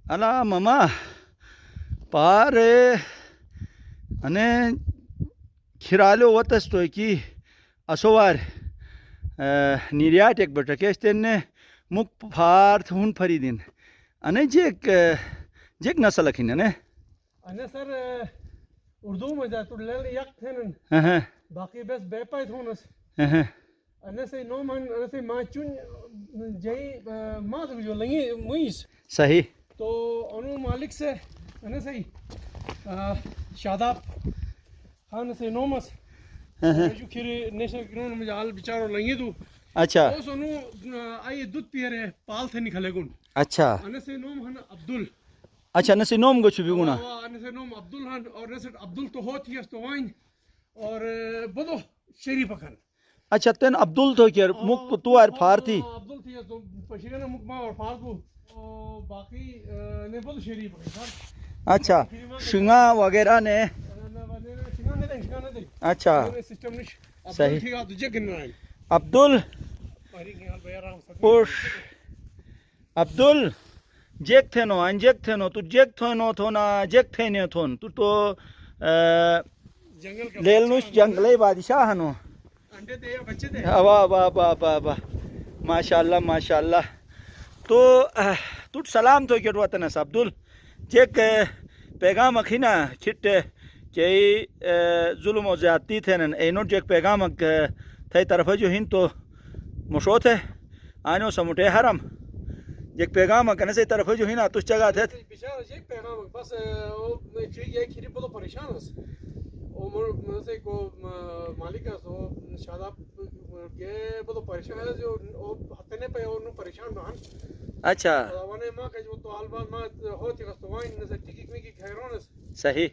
انا ماما پار انے کھرالو وتستو کی اسوار نیریات ایک بٹا کیستن مک پھارت ہون فریدین انے جیک نسل اکھین انے سر اردو میں جا تو لیل یک تھنن باقی بس بے پای تھونس انے سے نو من انے سے ما چون جئی ما جو لنگی مویس صحیح تو انو مالک سے انے سے شاداب خان سے نومس جو کھری نیشنل گراؤنڈ میں جال بیچارو لنگی تو اچھا اس انو آئی دودھ پیرے پال تھے نکھلے گن اچھا انے سے نوم ہن عبدل اچھا نسی نوم گچو بھی گونا انے سے نوم عبدل ہن اور نسٹ عبدل تو ہوتی ہے تو وائن اور بدو شریف کھن اچھا تین عبدل تو کیا مک تو ار پھار تھی عبدل تھی تو پشیرہ مکما اور پھار کو باقی نے بدو شریف کھن اچھا شنگا وغیرہ نے اچھا صحیح عبدل عبدل جیک تھے نو انجیک تھے نو تو جیک تھے نو تھونا جیک تھے نو تھون تو لیلنوش جنگلی بادشاہ ہنو واہ واہ واہ واہ واہ ماشاء اللہ ماشاء اللہ تو سلام تو کیا وطنس عبدل جیک پیغام اکھینا کھٹ کہ ظلم و زیادتی تھے اینو جیک پیغام تھے طرف جو ہن تو مشوت ہے آنو سمٹے حرم جیک پیغام کنے سے طرف جو ہن تو جگہ تھے بیچارہ جیک پیغام بس او یہ کھری بہت پریشان اس او سے کو مالک ہے سو شاداب کے بہت پریشان ہے جو ہتنے پہ انو پریشان رہن اچھا وانے ما کہ جو تو حال ما ہوتی ہے تو وائن سے ٹکی کی خیرونس صحیح